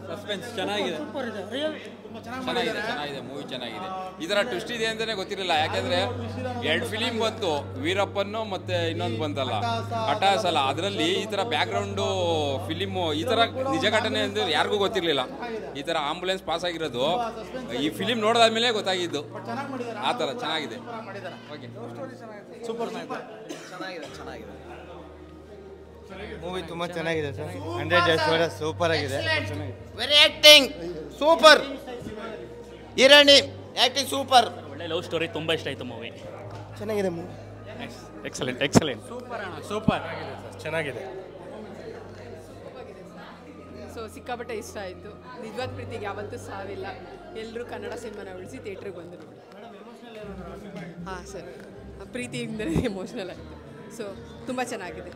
Suspense ಚೆನ್ನಾಗಿದೆ. Super ಇದೆ, real ಚೆನ್ನಾಗಿದೆ ಮೂವಿ ಚೆನ್ನಾಗಿದೆ. ಇದರ ಟ್ವಿಸ್ಟ್ ಇದೆ ಅಂತಲೇ ಗೊತ್ತಿರಲಿಲ್ಲ, ಯಾಕೆಂದರೆ 2 ಫಿಲಿಮ್ ಬಂತು, ವೀರಪ್ಪನ್ನು ಮತ್ತು ಇನ್ನೊಂದು ಬಂತಲ್ಲ ಅಟ್ಟಹಾಸಲ್ಲ, ಅದರಲ್ಲಿ ಈ ಥರ ಬ್ಯಾಕ್ಗ್ರೌಂಡು ಫಿಲಿಮು ಈ ಥರ ನಿಜ ಘಟನೆ ಅಂದರೆ ಯಾರಿಗೂ ಗೊತ್ತಿರಲಿಲ್ಲ. ಈ ಥರ ಆಂಬುಲೆನ್ಸ್ ಪಾಸ್ ಆಗಿರೋದು ಈ ಫಿಲಿಮ್ ನೋಡಿದಾದ್ಮೇಲೆ ಗೊತ್ತಾಗಿದ್ದು. ಆ ಥರ ಚೆನ್ನಾಗಿದೆ. ಓಕೆ, ಸೂಪರ್ ಚೆನ್ನಾಗಿದೆ. ಮೂವಿ ತುಂಬ ಚೆನ್ನಾಗಿದೆ ಸರ್. 100 ಡೇಸ್ ಸೂಪರ್ ಆಗಿದೆ. Very acting super. ಹಿರಣಿ ಆಕ್ಟಿಂಗ್ ಸೂಪರ್. ಒಳ್ಳೆ ಲವ್ ಸ್ಟೋರಿ, ತುಂಬ ಇಷ್ಟ ಆಯಿತು ಮೂವಿ. ಚೆನ್ನಾಗಿದೆ ಮೂವಿ. ಎಕ್ಸಲೆಂಟ್. ಸೂಪರ್ ಚೆನ್ನಾಗಿದೆ. ಸೊ ಸಿಕ್ಕಾಪಟ್ಟೆ ಇಷ್ಟ ಆಯಿತು. ನಿಜವಾದ ಪ್ರೀತಿಗೆ ಯಾವತ್ತೂ ಸಾವಿಲ್ಲ. ಎಲ್ಲರೂ ಕನ್ನಡ ಸಿನಿಮಾನ ಉಳಿಸಿ ಥಿಯೇಟ್ರಿಗೆ ಬಂದು ನೋಡಿ. ಹಾಂ ಸರ್, ಪ್ರೀತಿಯಿಂದಲೇ ಎಮೋಷ್ನಲ್ ಆಯಿತು. ಸೊ ತುಂಬ ಚೆನ್ನಾಗಿದೆ.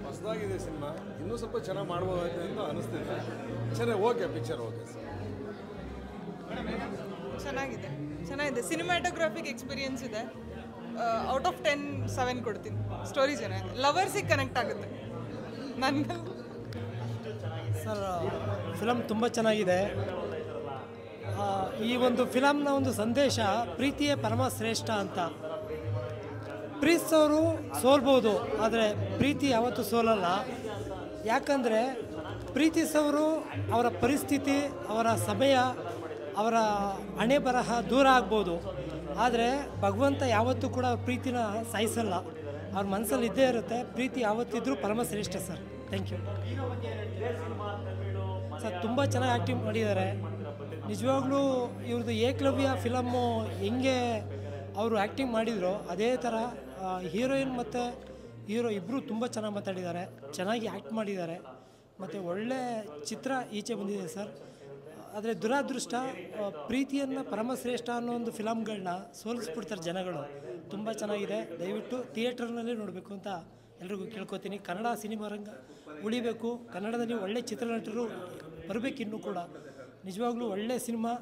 ಹೊಸದಾಗಿದೆ ಸಿನಿಮಾ, ಇನ್ನೂ ಸ್ವಲ್ಪ ಚೆನ್ನಾಗಿ ಮಾಡ್ಬೋದಾಯ್ತು ಅಂತ ಅನಿಸ್ತಿದೆ. ಚೆನ್ನಾಗಿ ಓಕೆ, ಪಿಕ್ಚರ್ ಓಕೆ ಸರ್. ಚೆನ್ನಾಗಿದೆ. ಸಿನಿಮ್ಯಾಟೋಗ್ರಾಫಿಕ್ ಎಕ್ಸ್ಪೀರಿಯನ್ಸ್ ಇದೆ. ಔಟ್ ಆಫ್ 10 7 ಕೊಡ್ತೀನಿ. ಸ್ಟೋರಿ ಚೆನ್ನಾಗಿದೆ, ಲವರ್ಸಿಗೆ ಕನೆಕ್ಟ್ ಆಗುತ್ತೆ ನನಗೆ. ಸರ್, ಫಿಲಮ್ ತುಂಬ ಚೆನ್ನಾಗಿದೆ. ಈ ಒಂದು ಫಿಲಮ್ನ ಒಂದು ಸಂದೇಶ ಪ್ರೀತಿಯೇ ಪರಮ ಶ್ರೇಷ್ಠ ಅಂತ. ಪ್ರೀತಿಸೋರು ಸೋಲ್ಬೋದು, ಆದರೆ ಪ್ರೀತಿ ಯಾವತ್ತೂ ಸೋಲಲ್ಲ. ಯಾಕಂದರೆ ಪ್ರೀತಿಸೋರು ಅವರ ಪರಿಸ್ಥಿತಿ, ಅವರ ಸಮಯ, ಅವರ ಹಣೆ ಬರಹ ದೂರ ಆಗ್ಬೋದು, ಆದರೆ ಭಗವಂತ ಯಾವತ್ತೂ ಕೂಡ ಅವ್ರ ಪ್ರೀತಿನ ಸಾಯಿಸಲ್ಲ. ಅವ್ರ ಮನಸ್ಸಲ್ಲಿ ಇದ್ದೇ ಇರುತ್ತೆ. ಪ್ರೀತಿ ಯಾವತ್ತಿದ್ರೂ ಪರಮ ಶ್ರೇಷ್ಠ ಸರ್. Thank you sir. ತುಂಬ ಚೆನ್ನಾಗಿ ಆ್ಯಕ್ಟಿಂಗ್ ಮಾಡಿದ್ದಾರೆ. ನಿಜವಾಗ್ಲೂ ಇವ್ರದ್ದು ಏಕಲವ್ಯ ಫಿಲಮ್ಮು ಹೆಂಗೆ ಅವರು ಆ್ಯಕ್ಟಿಂಗ್ ಮಾಡಿದ್ರು ಅದೇ ಥರ ಹೀರೋಯಿನ್ ಮತ್ತು ಹೀರೋ ಇಬ್ಬರು ತುಂಬ ಚೆನ್ನಾಗಿ ಮಾತಾಡಿದ್ದಾರೆ, ಚೆನ್ನಾಗಿ ಆ್ಯಕ್ಟ್ ಮಾಡಿದ್ದಾರೆ, ಮತ್ತು ಒಳ್ಳೆ ಚಿತ್ರ ಈಚೆ ಬಂದಿದೆ ಸರ್. ಆದರೆ ದುರಾದೃಷ್ಟ, ಪ್ರೀತಿಯನ್ನು ಪರಮಶ್ರೇಷ್ಠ ಅನ್ನೋ ಒಂದು ಫಿಲಮ್ಗಳನ್ನ ಸೋಲಿಸ್ಬಿಡ್ತಾರೆ ಜನಗಳು. ತುಂಬ ಚೆನ್ನಾಗಿದೆ. ದಯವಿಟ್ಟು ಥಿಯೇಟರ್ನಲ್ಲೇ ನೋಡಬೇಕು ಅಂತ ಎಲ್ರಿಗೂ ಕೇಳ್ಕೊತೀನಿ. ಕನ್ನಡ ಸಿನಿಮಾ ರಂಗ ಉಳಿಬೇಕು, ಕನ್ನಡದಲ್ಲಿ ಒಳ್ಳೆ ಚಿತ್ರನಟರು ಬರಬೇಕಿನ್ನೂ ಕೂಡ. ನಿಜವಾಗ್ಲೂ ಒಳ್ಳೆ ಸಿನಿಮಾ.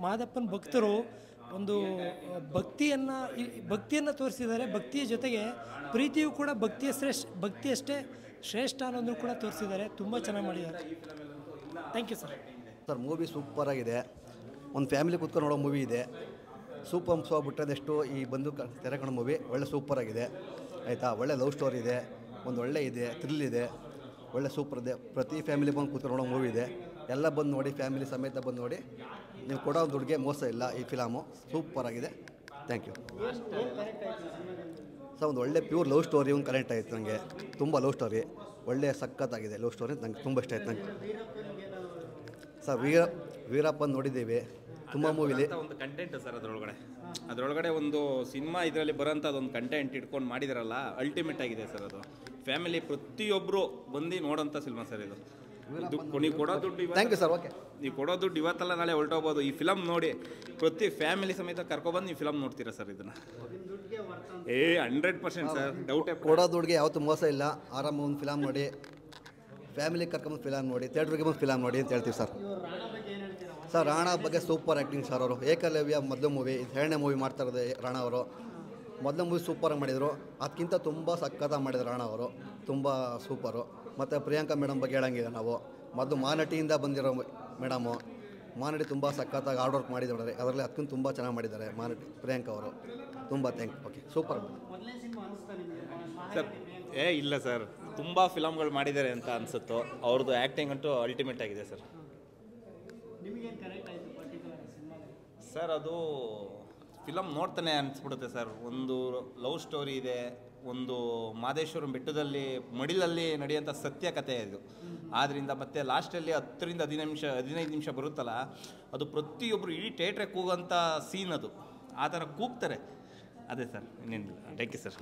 ಮಾದಪ್ಪನ ಭಕ್ತರು ಒಂದು ಭಕ್ತಿಯನ್ನು ತೋರಿಸಿದ್ದಾರೆ. ಭಕ್ತಿಯ ಜೊತೆಗೆ ಪ್ರೀತಿಯೂ ಕೂಡ ಭಕ್ತಿಯಷ್ಟೇ ಶ್ರೇಷ್ಠ ಅನ್ನೋದನ್ನು ಕೂಡ ತೋರಿಸಿದ್ದಾರೆ. ತುಂಬ ಚೆನ್ನಾಗಿ ಮಾಡಿದ್ದಾರೆ. Thank you sir. Sir, movie super ಆಗಿದೆ. ಒಂದು ಫ್ಯಾಮಿಲಿ ಕೂತ್ಕೊಂಡು ನೋಡೋ ಮೂವಿ ಇದೆ. ಸೂಪರ್ ಸೋ ಬಿಟ್ಟದೆಷ್ಟು ಈ ಬಂದು ತೆರೆ ಕಾಣೋ ಮೂವಿ ಒಳ್ಳೆ ಸೂಪರ್ ಆಗಿದೆ. ಆಯಿತಾ, ಒಳ್ಳೆ ಲವ್ ಸ್ಟೋರಿ ಇದೆ, ಒಂದು ಒಳ್ಳೆ ಇದೆ, ಥ್ರಿಲ್ ಇದೆ, ಒಳ್ಳೆ ಸೂಪರ್ ಇದೆ. ಪ್ರತಿ ಫ್ಯಾಮಿಲಿ ಬಂದು ಕೂತ್ಕೊಂಡು ನೋಡೋ ಮೂವಿ ಇದೆ. ಎಲ್ಲ ಬಂದು ನೋಡಿ, ಫ್ಯಾಮಿಲಿ ಸಮೇತ ಬಂದು ನೋಡಿ. ನೀವು ಕೊಡೋ ದುಡ್ಡಿಗೆ ಮೋಸ ಇಲ್ಲ. ಈ ಫಿಲಮು ಸೂಪರ್ ಆಗಿದೆ. Thank you sir. ಒಂದು ಒಳ್ಳೆ ಪ್ಯೂರ್ ಲವ್ ಸ್ಟೋರಿ ಒಂದು ಕನೆಕ್ಟ್ ಆಯಿತು ನನಗೆ. ತುಂಬ ಲವ್ ಸ್ಟೋರಿ ಒಳ್ಳೆ ಸಖತ್ತಾಗಿದೆ. ಲವ್ ಸ್ಟೋರಿ ನನಗೆ ತುಂಬ ಇಷ್ಟ ಆಯ್ತು ನನಗೆ ಸರ್. ವೀರಪ್ಪನ್ ನೋಡಿದ್ದೀವಿ, ತುಂಬ ಮೂವಿಲಿ ಒಂದು ಕಂಟೆಂಟ್ ಸರ್. ಅದರೊಳಗಡೆ ಒಂದು ಸಿನಿಮಾ ಇದರಲ್ಲಿ ಬರೋಂಥದ್ದು ಒಂದು ಕಂಟೆಂಟ್ ಇಟ್ಕೊಂಡು ಮಾಡಿದಾರಲ್ಲ, ಅಲ್ಟಿಮೇಟ್ ಆಗಿದೆ ಸರ್. ಅದು ಫ್ಯಾಮಿಲಿ ಪ್ರತಿಯೊಬ್ಬರು ಬಂದು ನೋಡೋಂಥ ಸಿನಿಮಾ ಸರ್ ಇದು. ನೀವು ಕೊಡೋ ದುಡ್ಡು, ಥ್ಯಾಂಕ್ ಯು ಸರ್. ಓಕೆ, ನೀವು ಕೊಡೋ ದುಡ್ಡು ಇವತ್ತಲ್ಲ ನಾಳೆ ಹೊರಟೋಗ್ಬೋದು. ಈ ಫಿಲಮ್ ನೋಡಿ ಪ್ರತಿ ಫ್ಯಾಮಿಲಿ ಸಮೇತ ಕರ್ಕೊಬಂದು ನೀವು ಫಿಲಮ್ ನೋಡ್ತೀರಾ ಸರ್. ಇದನ್ನು 100% ಸರ್, ಡೌಟೇ. ಕೊಡೋ ದುಡ್ಡಿಗೆ ಯಾವತ್ತೂ ಮೋಸ ಇಲ್ಲ. ಆರಾಮ ಒಂದು ಫಿಲಮ್ ನೋಡಿ, ಫ್ಯಾಮಿಲಿ ಕರ್ಕೊಂಬಂದು ಫಿಲಮ್ ನೋಡಿ, ಥಿಯೇಟ್ರಿಗೆ ಬಂದು ಫಿಲಮ್ ನೋಡಿ ಅಂತ ಹೇಳ್ತೀವಿ ಸರ್. ಸರ್, ರಾಣಾ ಬಗ್ಗೆ ಸೂಪರ್ ಆ್ಯಕ್ಟಿಂಗ್ ಸರ್. ಅವರು ಏಕಲವ್ಯ ಮೊದಲು ಮೂವಿ, ಇದು 2ನೇ ಮೂವಿ ಮಾಡ್ತಾ ಇರೋದು ರಾಣಾ ಅವರು. ಮೊದಲ ಮೂವಿ ಸೂಪರಾಗಿ ಮಾಡಿದರು, ಅದಕ್ಕಿಂತ ತುಂಬ ಸಖತ್ತಾಗಿ ಮಾಡಿದ್ರು ರಾಣಾ ಅವರು, ತುಂಬ ಸೂಪರು. ಮತ್ತು ಪ್ರಿಯಾಂಕಾ ಮೇಡಮ್ ಬಗ್ಗೆ ಹೇಳಂಗಿಲ್ಲ ನಾವು. ಮೊದಲು ಮಾನಟಿಯಿಂದ ಬಂದಿರೋ ಮೇಡಮು, ಮಾನಟಿ ತುಂಬ ಸಖತ್ತಾಗಿ ಹಾರ್ಡ್ ವರ್ಕ್ ಮಾಡಿದ್ದಾರೆ. ಅದರಲ್ಲಿ ಅದಕ್ಕಿಂತ ತುಂಬ ಚೆನ್ನಾಗಿ ಮಾಡಿದ್ದಾರೆ ಮಾನಟಿ ಪ್ರಿಯಾಂಕಾ ಅವರು. ತುಂಬ thank you. Okay, super sir. ಇಲ್ಲ ಸರ್, ತುಂಬ ಫಿಲಮ್ಗಳು ಮಾಡಿದ್ದಾರೆ ಅಂತ ಅನಿಸುತ್ತೋ. ಅವ್ರದ್ದು ಆ್ಯಕ್ಟಿಂಗ್ ಅಂತೂ ಅಲ್ಟಿಮೇಟ್ ಆಗಿದೆ ಸರ್. ಸರ್, ಅದು ಫಿಲಮ್ ನೋಡ್ತಾನೆ ಅನಿಸ್ಬಿಡುತ್ತೆ ಸರ್. ಒಂದು ಲವ್ ಸ್ಟೋರಿ ಇದೆ, ಒಂದು ಮಾದೇಶ್ವರನ ಬೆಟ್ಟದಲ್ಲಿ ಮಡಿಲಲ್ಲಿ ನಡೆಯುವಂಥ ಸತ್ಯ ಕಥೆ ಇದು. ಆದ್ದರಿಂದ ಮತ್ತೆ ಲಾಸ್ಟಲ್ಲಿ 10 ರಿಂದ 15 ನಿಮಿಷ ಬರುತ್ತಲ್ಲ, ಅದು ಪ್ರತಿಯೊಬ್ಬರು ಇಡೀ ಥಿಯೇಟ್ರಿಗೆ ಕೂಗೋಂಥ ಸೀನ್ ಅದು. ಆ ಥರ ಕೂಗ್ತಾರೆ. ಅದೇ ಸರ್, ಇನ್ನೇನಿಲ್ಲ. Thank you sir.